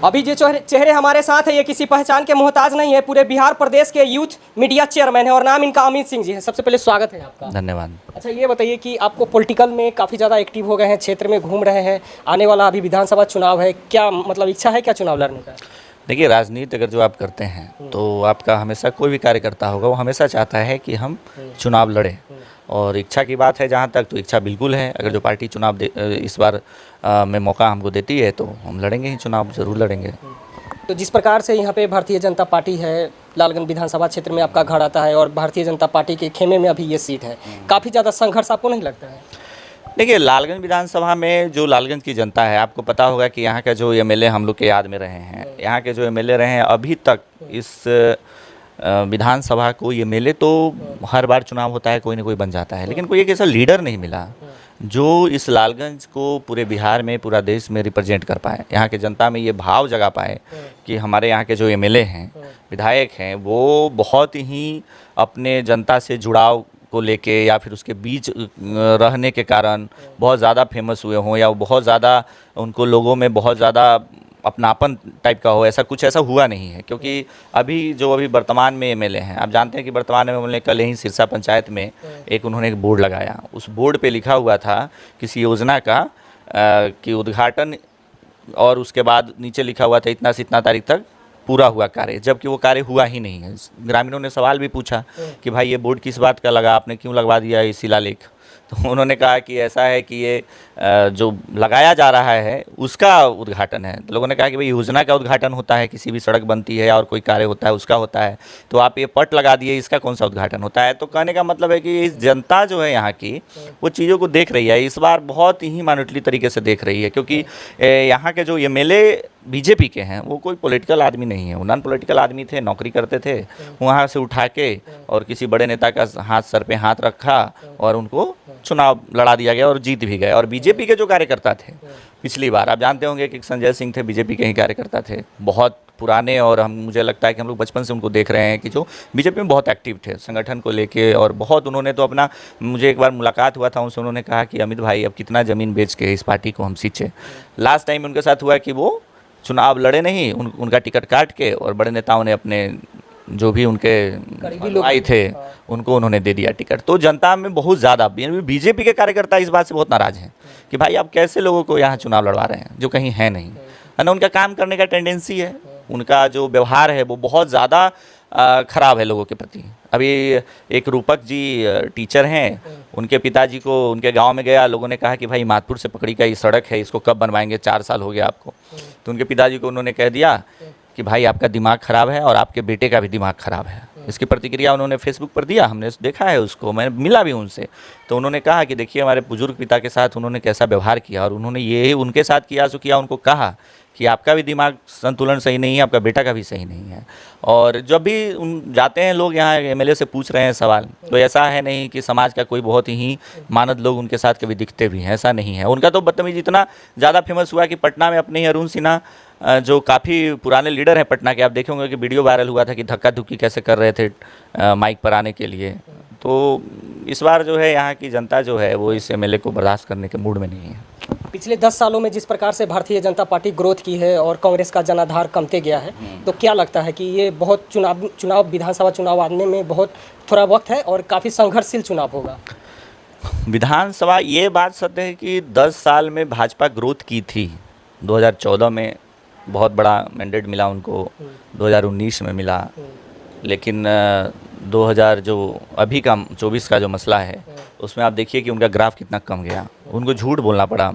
अभी जो चेहरे हमारे साथ है ये किसी पहचान के मोहताज नहीं है, पूरे बिहार प्रदेश के यूथ मीडिया चेयरमैन है और नाम इनका अमित सिंह जी है। सबसे पहले स्वागत है आपका। धन्यवाद। अच्छा ये बताइए कि आपको पॉलिटिकल में काफ़ी ज़्यादा एक्टिव हो गए हैं, क्षेत्र में घूम रहे हैं, आने वाला अभी विधानसभा चुनाव है, क्या मतलब इच्छा है क्या चुनाव लड़ने का? देखिए, राजनीति अगर जो आप करते हैं तो आपका हमेशा कोई भी कार्यकर्ता होगा वो हमेशा चाहता है कि हम चुनाव लड़ें, और इच्छा की बात है जहाँ तक, तो इच्छा बिल्कुल है। अगर जो पार्टी चुनाव इस बार में मौका हमको देती है तो हम लड़ेंगे ही, चुनाव ज़रूर लड़ेंगे। तो जिस प्रकार से यहाँ पे भारतीय जनता पार्टी है, लालगंज विधानसभा क्षेत्र में आपका घर आता है और भारतीय जनता पार्टी के खेमे में अभी ये सीट है, काफ़ी ज़्यादा संघर्ष आपको नहीं लगता है? देखिए, लालगंज विधानसभा में जो लालगंज की जनता है, आपको पता होगा कि यहाँ का जो एमएलए हम लोग के याद में रहे हैं, यहाँ के जो एमएलए रहे हैं अभी तक इस विधानसभा को, एमएलए तो हर बार चुनाव होता है कोई ना कोई बन जाता है, लेकिन कोई एक ऐसा लीडर नहीं मिला जो इस लालगंज को पूरे बिहार में, पूरा देश में रिप्रेजेंट कर पाए, यहाँ के जनता में ये भाव जगा पाए कि हमारे यहाँ के जो एमएलए हैं, विधायक हैं, वो बहुत ही अपने जनता से जुड़ाव को लेके या फिर उसके बीच रहने के कारण बहुत ज़्यादा फेमस हुए हों, या वो बहुत ज़्यादा उनको लोगों में बहुत ज़्यादा अपनापन टाइप का हो, ऐसा कुछ ऐसा हुआ नहीं है। क्योंकि अभी वर्तमान में एमएलए हैं, आप जानते हैं कि वर्तमान में उन्होंने कल ही सिरसा पंचायत में उन्होंने एक बोर्ड लगाया, उस बोर्ड पे लिखा हुआ था किसी योजना का कि उद्घाटन, और उसके बाद नीचे लिखा हुआ था इतना से इतना तारीख तक पूरा हुआ कार्य, जबकि वो कार्य हुआ ही नहीं है। ग्रामीणों ने सवाल भी पूछा कि भाई ये बोर्ड किस बात का लगा, आपने क्यों लगवा दिया ये शिलालेख? तो उन्होंने कहा कि ऐसा है कि ये जो लगाया जा रहा है उसका उद्घाटन है। तो लोगों ने कहा कि भाई योजना का उद्घाटन होता है, किसी भी सड़क बनती है और कोई कार्य होता है उसका होता है, तो आप ये पट लगा दिए, इसका कौन सा उद्घाटन होता है? तो कहने का मतलब है कि इस जनता जो है यहाँ की, वो चीज़ों को देख रही है, इस बार बहुत ही माइनॉरिटी तरीके से देख रही है। क्योंकि यहाँ के जो एमएलए बीजेपी के हैं वो कोई पॉलिटिकल आदमी नहीं है, वो नॉन पॉलिटिकल आदमी थे, नौकरी करते थे, वहाँ से उठा के और किसी बड़े नेता का हाथ सर पे हाथ रखा और उनको चुनाव लड़ा दिया गया और जीत भी गए। और बीजेपी के जो कार्यकर्ता थे पिछली बार, आप जानते होंगे कि संजय सिंह थे, बीजेपी के ही कार्यकर्ता थे, बहुत पुराने, और मुझे लगता है कि हम लोग बचपन से उनको देख रहे हैं कि जो बीजेपी में बहुत एक्टिव थे संगठन को लेके, और बहुत उन्होंने तो अपना, मुझे एक बार मुलाकात हुआ था उनसे, उन्होंने कहा कि अमित भाई अब कितना ज़मीन बेच के इस पार्टी को हम सींचे। लास्ट टाइम उनके साथ हुआ कि वो चुनाव लड़े नहीं, उनका टिकट काट के, और बड़े नेताओं ने अपने जो भी उनके भाई थे उनको उन्होंने दे दिया टिकट। तो जनता में बहुत ज़्यादा बीजेपी के कार्यकर्ता इस बात से बहुत नाराज़ हैं कि भाई आप कैसे लोगों को यहाँ चुनाव लड़वा रहे हैं जो कहीं है नहीं, है ना। उनका काम करने का टेंडेंसी है, उनका जो व्यवहार है वो बहुत ज़्यादा ख़राब है लोगों के प्रति। अभी एक रूपक जी टीचर हैं, उनके पिताजी को उनके गांव में गया, लोगों ने कहा कि भाई मातपुर से पकड़ी का ये सड़क है, इसको कब बनवाएंगे, 4 साल हो गया आपको। तो उनके पिताजी को उन्होंने कह दिया कि भाई आपका दिमाग ख़राब है और आपके बेटे का भी दिमाग ख़राब है। इसकी प्रतिक्रिया उन्होंने फेसबुक पर दिया, हमने देखा है उसको, मैं मिला भी उनसे। तो उन्होंने कहा कि देखिए हमारे बुजुर्ग पिता के साथ उन्होंने कैसा व्यवहार किया, और उन्होंने ये उनके साथ किया सो किया, उनको कहा कि आपका भी दिमाग संतुलन सही नहीं है, आपका बेटा का भी सही नहीं है। और जब भी जाते हैं लोग यहाँ एमएलए से पूछ रहे हैं सवाल, तो ऐसा है नहीं कि समाज का कोई बहुत ही मानद लोग उनके साथ कभी दिखते भी हैं, ऐसा नहीं है। उनका तो बदतमीजी इतना ज़्यादा फेमस हुआ कि पटना में अपने ही अरुण सिन्हा, जो काफ़ी पुराने लीडर हैं पटना के, आप देखे होंगे कि वीडियो वायरल हुआ था कि धक्का धुक्की कैसे कर रहे थे माइक पर आने के लिए। तो इस बार जो है यहाँ की जनता जो है वो इस एमएलए को बर्दाश्त करने के मूड में नहीं है। पिछले 10 सालों में जिस प्रकार से भारतीय जनता पार्टी ग्रोथ की है और कांग्रेस का जनाधार कमते गया है, तो क्या लगता है कि ये बहुत चुनाव विधानसभा चुनाव आने में बहुत थोड़ा वक्त है और काफ़ी संघर्षशील चुनाव होगा? विधानसभा, ये बात सत्य है कि 10 साल में भाजपा ग्रोथ की थी। 2014 में बहुत बड़ा मैंडेट मिला उनको, 2019 में मिला, लेकिन 2000 जो अभी का 24 का जो मसला है उसमें आप देखिए कि उनका ग्राफ कितना कम गया। उनको झूठ बोलना पड़ा,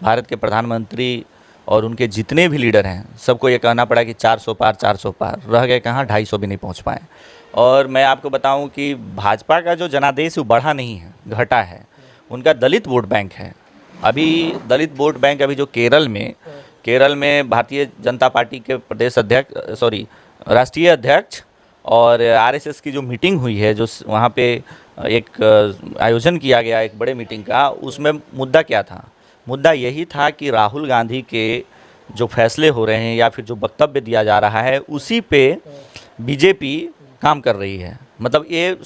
भारत के प्रधानमंत्री और उनके जितने भी लीडर हैं सबको ये कहना पड़ा कि 400 पार, 400 पार, रह गए कहाँ, 250 भी नहीं पहुंच पाए। और मैं आपको बताऊं कि भाजपा का जो जनादेश वो बढ़ा नहीं है, घटा है। उनका दलित वोट बैंक है। अभी दलित वोट बैंक अभी जो केरल में भारतीय जनता पार्टी के प्रदेश अध्यक्ष, राष्ट्रीय अध्यक्ष और आरएसएस की जो मीटिंग हुई है, जो वहाँ पे एक आयोजन किया गया एक बड़े मीटिंग का, उसमें मुद्दा क्या था? मुद्दा यही था कि राहुल गांधी के जो फैसले हो रहे हैं या फिर जो वक्तव्य दिया जा रहा है उसी पे बीजेपी काम कर रही है। मतलब ये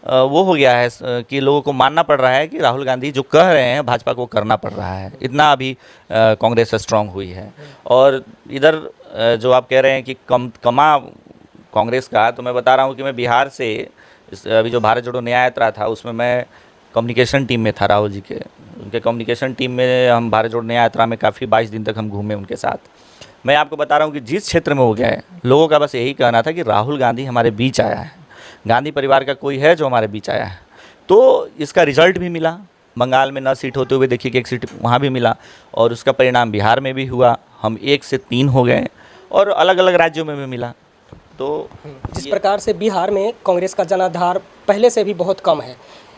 वो हो गया है कि लोगों को मानना पड़ रहा है कि राहुल गांधी जो कह रहे हैं भाजपा को करना पड़ रहा है, इतना अभी कांग्रेस स्ट्रांग हुई है। और इधर जो आप कह रहे हैं कि कमा कांग्रेस का, तो मैं बता रहा हूँ कि मैं बिहार से अभी जो भारत जोड़ो न्याय यात्रा था उसमें मैं कम्युनिकेशन टीम में था, राहुल जी के उनके कम्युनिकेशन टीम में हम भारत जोड़ो न्याय यात्रा में काफ़ी 22 दिन तक हम घूमे उनके साथ। मैं आपको बता रहा हूँ कि जिस क्षेत्र में हो गया है, लोगों का बस यही कहना था कि राहुल गांधी हमारे बीच आया है, गांधी परिवार का कोई है जो हमारे बीच आया है। तो इसका रिजल्ट भी मिला, बंगाल में 9 सीट होते हुए देखिए कि 1 सीट वहाँ भी मिला, और उसका परिणाम बिहार में भी हुआ, हम 1 से 3 हो गए, और अलग अलग राज्यों में भी मिला। तो जिस प्रकार से बिहार में कांग्रेस का जनाधार पहले से भी बहुत कम है,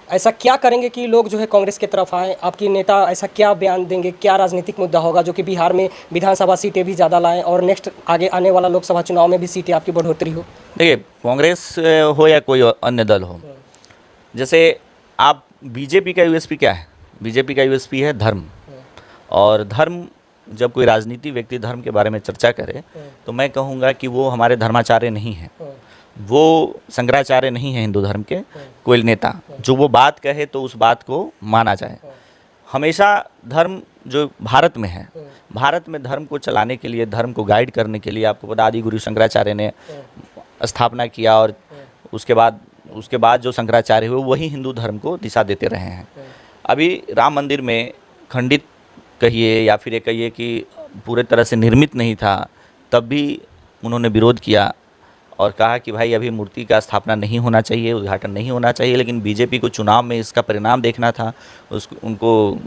ऐसा क्या करेंगे कि लोग जो है कांग्रेस की तरफ आएँ? आपकी नेता ऐसा क्या बयान देंगे, क्या राजनीतिक मुद्दा होगा जो कि बिहार में विधानसभा सीटें भी ज़्यादा लाएं और नेक्स्ट आगे आने वाला लोकसभा चुनाव में भी सीटें आपकी बढ़ोतरी हो? देखिए, कांग्रेस हो या कोई अन्य दल हो, जैसे आप बीजेपी का यूएसपी क्या है? बीजेपी का यूएसपी है धर्म। और धर्म, जब कोई राजनीति व्यक्ति धर्म के बारे में चर्चा करे तो मैं कहूँगा कि वो हमारे धर्माचार्य नहीं है, वो शंकराचार्य नहीं है हिंदू धर्म के कोई नेता। जो वो बात कहे तो उस बात को माना जाए। हमेशा धर्म जो भारत में है, भारत में धर्म को चलाने के लिए, धर्म को गाइड करने के लिए, आपको पता आदि गुरु शंकराचार्य ने स्थापना किया, और उसके बाद जो शंकराचार्य हुए वही हिंदू धर्म को दिशा देते रहे हैं। अभी राम मंदिर में खंडित कहिए या फिर ये कहिए कि पूरे तरह से निर्मित नहीं था, तब भी उन्होंने विरोध किया और कहा कि भाई अभी मूर्ति का स्थापना नहीं होना चाहिए, उद्घाटन नहीं होना चाहिए। लेकिन बीजेपी को चुनाव में इसका परिणाम देखना था, उनको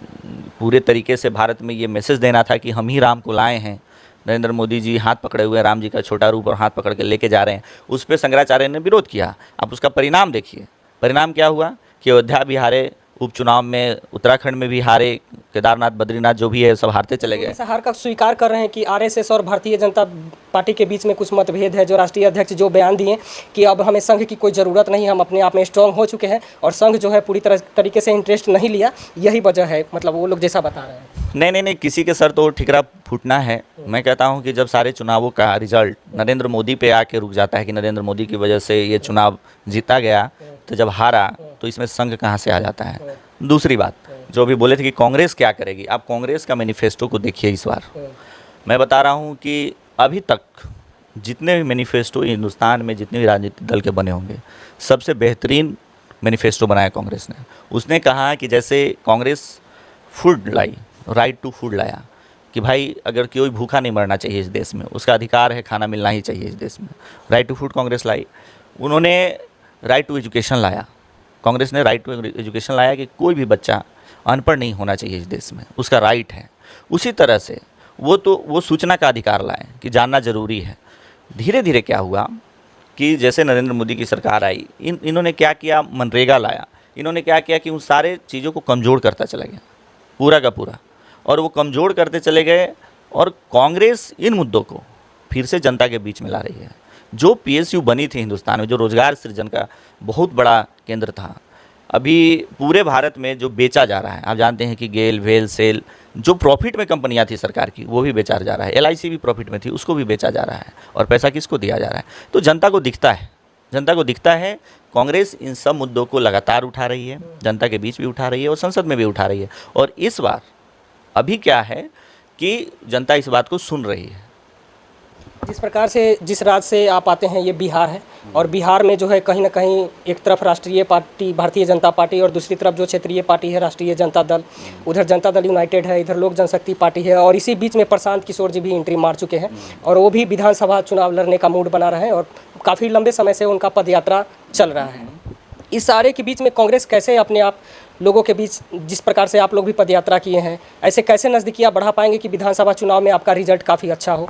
पूरे तरीके से भारत में ये मैसेज देना था कि हम ही राम को लाए हैं। नरेंद्र मोदी जी हाथ पकड़े हुए राम जी का छोटा रूप और हाथ पकड़ के लेके जा रहे हैं, उस पर शंकराचार्य ने विरोध किया। अब उसका परिणाम देखिए, परिणाम क्या हुआ कि अयोध्या भी हारे, उपचुनाव में उत्तराखंड में भी हारे, केदारनाथ बद्रीनाथ जो भी है सब हारते चले गए। ऐसा हार का स्वीकार कर रहे हैं कि आरएसएस और भारतीय जनता पार्टी के बीच में कुछ मतभेद है, जो राष्ट्रीय अध्यक्ष जो बयान दिए कि अब हमें संघ की कोई ज़रूरत नहीं, हम अपने आप में स्ट्रांग हो चुके हैं और संघ जो है पूरी तरीके से इंटरेस्ट नहीं लिया, यही वजह है, मतलब वो लोग जैसा बता रहे हैं। नहीं, किसी के सर तो ठिकरा फूटना है। मैं कहता हूं कि जब सारे चुनावों का रिजल्ट नरेंद्र मोदी पे आके रुक जाता है कि नरेंद्र मोदी की वजह से ये चुनाव जीता गया, तो जब हारा तो इसमें संघ कहाँ से आ जाता है। दूसरी बात, जो भी बोले थे कि कांग्रेस क्या करेगी, आप कांग्रेस का मैनिफेस्टो को देखिए इस बार। मैं बता रहा हूं कि अभी तक जितने भी मैनिफेस्टो हिंदुस्तान में जितने भी राजनीतिक दल के बने होंगे, सबसे बेहतरीन मैनिफेस्टो बनाया कांग्रेस ने। उसने कहा कि जैसे कांग्रेस फूड लाई, राइट टू फूड लाया, कि भाई अगर कोई भूखा नहीं मरना चाहिए इस देश में, उसका अधिकार है, खाना मिलना ही चाहिए इस देश में। राइट टू फूड कांग्रेस लाई। उन्होंने राइट टू एजुकेशन लाया, कांग्रेस ने राइट टू एजुकेशन लाया कि कोई भी बच्चा अनपढ़ नहीं होना चाहिए इस देश में, उसका राइट है। उसी तरह से वो सूचना का अधिकार लाए कि जानना ज़रूरी है। धीरे धीरे क्या हुआ कि जैसे नरेंद्र मोदी की सरकार आई, इन्होंने क्या किया, मनरेगा लाया। इन्होंने क्या किया कि उन सारे चीज़ों को कमज़ोर करता चला गया, पूरा का पूरा, और वो कमज़ोर करते चले गए। और कांग्रेस इन मुद्दों को फिर से जनता के बीच में ला रही है। जो पीएसयू बनी थी हिंदुस्तान में, जो रोज़गार सृजन का बहुत बड़ा केंद्र था, अभी पूरे भारत में जो बेचा जा रहा है, आप जानते हैं कि गेल, वेल, सेल, जो प्रॉफिट में कंपनियां थी सरकार की, वो भी बेचा जा रहा है। एलआईसी भी प्रॉफिट में थी, उसको भी बेचा जा रहा है। और पैसा किसको दिया जा रहा है? तो जनता को दिखता है, जनता को दिखता है। कांग्रेस इन सब मुद्दों को लगातार उठा रही है, जनता के बीच भी उठा रही है और संसद में भी उठा रही है। और इस बार अभी क्या है कि जनता इस बात को सुन रही है। जिस प्रकार से जिस राज्य से आप आते हैं ये बिहार है, और बिहार में जो है कहीं ना कहीं एक तरफ राष्ट्रीय पार्टी भारतीय जनता पार्टी और दूसरी तरफ जो क्षेत्रीय पार्टी है राष्ट्रीय जनता दल, उधर जनता दल यूनाइटेड है, इधर लोक जनशक्ति पार्टी है। और इसी बीच में प्रशांत किशोर जी भी एंट्री मार चुके हैं और वो भी विधानसभा चुनाव लड़ने का मूड बना रहे हैं और काफ़ी लंबे समय से उनका पदयात्रा चल रहा है। इस सारे के बीच में कांग्रेस कैसे अपने आप लोगों के बीच, जिस प्रकार से आप लोग भी पदयात्रा किए हैं, ऐसे कैसे नज़दीकियाँ बढ़ा पाएंगे कि विधानसभा चुनाव में आपका रिजल्ट काफ़ी अच्छा हो?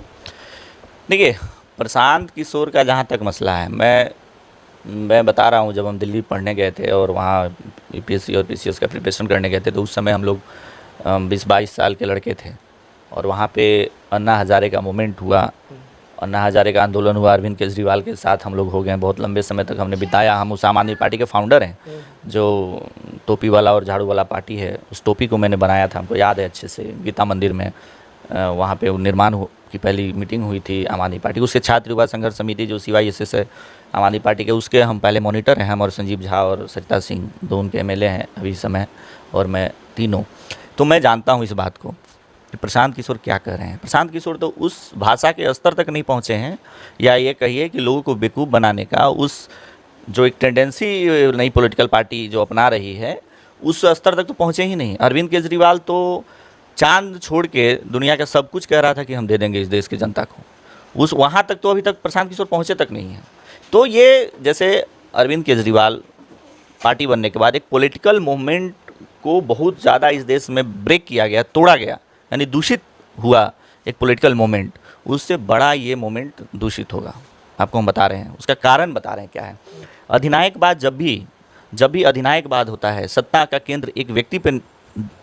देखिए, प्रशांत किशोर का जहाँ तक मसला है, मैं बता रहा हूँ, जब हम दिल्ली पढ़ने गए थे और वहाँ यूपीएससी और पीसीएस का प्रिपरेशन करने गए थे, तो उस समय हम लोग 20-22 साल के लड़के थे और वहाँ पे अन्ना हज़ारे का मूवमेंट हुआ, अन्ना हज़ारे का आंदोलन हुआ। अरविंद केजरीवाल के साथ हम लोग हो गए, बहुत लंबे समय तक हमने बिताया। हम उस आम आदमी पार्टी के फाउंडर हैं, जो टोपी वाला और झाड़ू वाला पार्टी है। उस टोपी को मैंने बनाया था, हमको याद है अच्छे से, गीता मंदिर में वहाँ पे निर्माण की पहली मीटिंग हुई थी आम आदमी पार्टी, उसके छात्र युवा संघर्ष समिति जो CYSS है आम आदमी पार्टी के, उसके हम पहले मॉनिटर हैं, हम और संजीव झा और सरिता सिंह दो उनके MLA हैं अभी इस समय, और मैं तीनों। तो मैं जानता हूँ इस बात को कि प्रशांत किशोर क्या कह रहे हैं। प्रशांत किशोर तो उस भाषा के स्तर तक नहीं पहुँचे हैं, या ये कहिए कि लोगों को बेवकूफ़ बनाने का उस जो एक टेंडेंसी नई पॉलिटिकल पार्टी जो अपना रही है उस स्तर तक तो पहुँचे ही नहीं। अरविंद केजरीवाल तो चांद छोड़ के दुनिया का सब कुछ कह रहा था कि हम दे देंगे इस देश की जनता को, उस वहाँ तक तो अभी तक प्रशांत किशोर पहुँचे तक नहीं है। तो ये जैसे अरविंद केजरीवाल पार्टी बनने के बाद एक पॉलिटिकल मूवमेंट को बहुत ज़्यादा इस देश में ब्रेक किया गया, तोड़ा गया, यानी दूषित हुआ एक पॉलिटिकल मूवमेंट, उससे बड़ा ये मूवमेंट दूषित होगा। आपको हम बता रहे हैं, उसका कारण बता रहे हैं क्या है। अधिनायकवाद जब भी अधिनायकवाद होता है, सत्ता का केंद्र एक व्यक्ति पर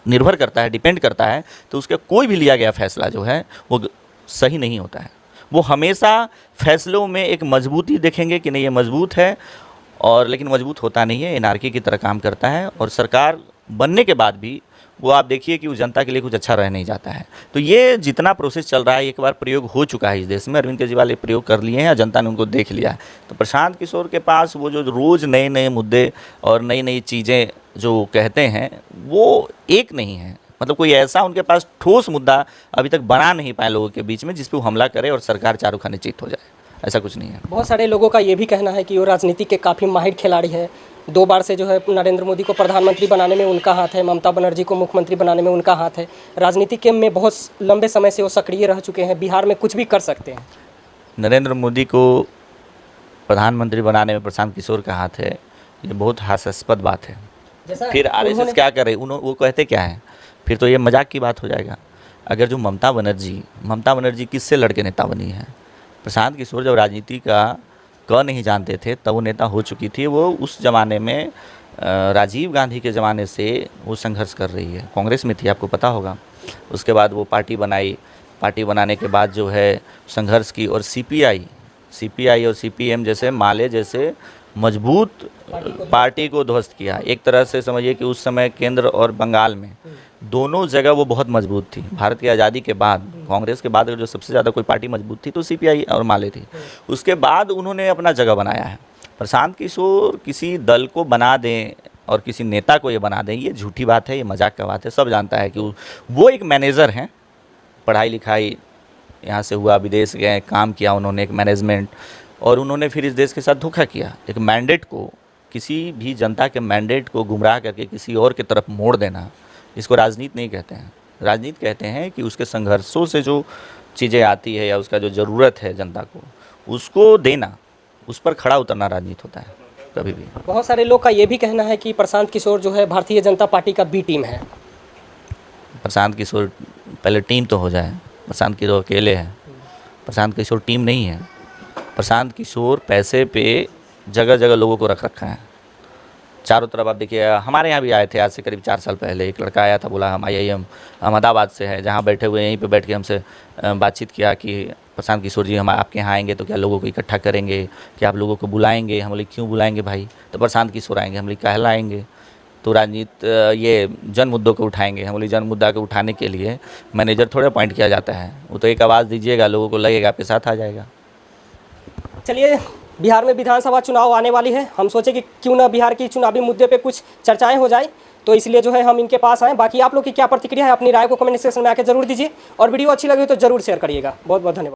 निर्भर करता है, डिपेंड करता है, तो उसका कोई भी लिया गया फैसला जो है वो सही नहीं होता है। वो हमेशा फैसलों में एक मजबूती देखेंगे कि नहीं ये मजबूत है, और लेकिन मजबूत होता नहीं है, एनार्की की तरह काम करता है। और सरकार बनने के बाद भी वो आप देखिए कि वो जनता के लिए कुछ अच्छा रह नहीं जाता है। तो ये जितना प्रोसेस चल रहा है, एक बार प्रयोग हो चुका है इस देश में, अरविंद केजरीवाल ये प्रयोग कर लिए हैं, जनता ने उनको देख लिया है। तो प्रशांत किशोर के पास वो जो रोज़ नए नए मुद्दे और नई नई चीज़ें जो कहते हैं वो एक नहीं है, मतलब कोई ऐसा उनके पास ठोस मुद्दा अभी तक बना नहीं पाए लोगों के बीच में जिस पे वो हमला करे और सरकार चारों खाने चित हो जाए, ऐसा कुछ नहीं है। बहुत सारे लोगों का ये भी कहना है कि वो राजनीति के काफ़ी माहिर खिलाड़ी हैं, 2 बार से जो है नरेंद्र मोदी को प्रधानमंत्री बनाने में उनका हाथ है, ममता बनर्जी को मुख्यमंत्री बनाने में उनका हाथ है, राजनीति के में बहुत लंबे समय से वो सक्रिय रह चुके हैं, बिहार में कुछ भी कर सकते हैं। नरेंद्र मोदी को प्रधानमंत्री बनाने में प्रशांत किशोर का हाथ है, ये बहुत हास्यास्पद बात है। फिर RSS क्या करे, वो कहते क्या है, फिर तो ये मजाक की बात हो जाएगा। अगर जो ममता बनर्जी किससे लड़के नेता बनी है, प्रशांत किशोर जब राजनीति का नहीं जानते थे तब वो नेता हो चुकी थी। वो उस ज़माने में राजीव गांधी के ज़माने से वो संघर्ष कर रही है, कांग्रेस में थी, आपको पता होगा। उसके बाद वो पार्टी बनाई, पार्टी बनाने के बाद जो है संघर्ष की, और CPI और CPM जैसे माले जैसे मजबूत पार्टी को ध्वस्त किया। एक तरह से समझिए कि उस समय केंद्र और बंगाल में दोनों जगह वो बहुत मजबूत थी। भारत की आज़ादी के बाद, कांग्रेस के बाद जो सबसे ज़्यादा कोई पार्टी मजबूत थी तो CPI और माले थी। उसके बाद उन्होंने अपना जगह बनाया है। प्रशांत किशोर किसी दल को बना दें और किसी नेता को ये बना दें, ये झूठी बात है, ये मजाक का बात है। सब जानता है कि वो एक मैनेजर हैं, पढ़ाई लिखाई यहाँ से हुआ, विदेश गए, काम किया उन्होंने, एक मैनेजमेंट, और उन्होंने फिर इस देश के साथ धोखा किया। एक मैंडेट को, किसी भी जनता के मैंडेट को गुमराह करके किसी और की तरफ मोड़ देना, इसको राजनीति नहीं कहते हैं। राजनीति कहते हैं कि उसके संघर्षों से जो चीज़ें आती है या उसका जो ज़रूरत है जनता को, उसको देना, उस पर खड़ा उतरना राजनीति होता है कभी भी। बहुत सारे लोग का ये भी कहना है कि प्रशांत किशोर जो है भारतीय जनता पार्टी का B टीम है। प्रशांत किशोर पहले टीम तो हो जाए, प्रशांत किशोर अकेले हैं, प्रशांत किशोर टीम नहीं है। प्रशांत किशोर पैसे पे जगह जगह लोगों को रख रखा है चारों तरफ। आप देखिए, हमारे यहाँ भी आए थे आज से करीब 4 साल पहले, एक लड़का आया था, बोला हम IIM अहमदाबाद से है, जहाँ बैठे हुए यहीं पे बैठ के हमसे बातचीत किया कि प्रशांत किशोर जी हम आपके यहाँ आएंगे तो क्या लोगों को इकट्ठा करेंगे, क्या आप लोगों को बुलाएंगे? हम बोले क्यों बुलाएंगे भाई? तो प्रशांत किशोर आएंगे। हम बोले कहला आएंगे तो राजनीति ये जन मुद्दों को उठाएंगे। हम बोले जन मुद्दा को उठाने के लिए मैनेजर थोड़ा अपॉइंट किया जाता है, वो तो एक आवाज़ दीजिएगा, लोगों को लगेगा आपके साथ आ जाएगा। चलिए, बिहार में विधानसभा चुनाव आने वाली है, हम सोचे कि क्यों ना बिहार की चुनावी मुद्दे पे कुछ चर्चाएं हो जाए, तो इसलिए जो है हम इनके पास आए। बाकी आप लोग की क्या प्रतिक्रिया है, अपनी राय को कमेंट सेक्शन में आकर जरूर दीजिए, और वीडियो अच्छी लगी तो जरूर शेयर करिएगा। बहुत बहुत धन्यवाद।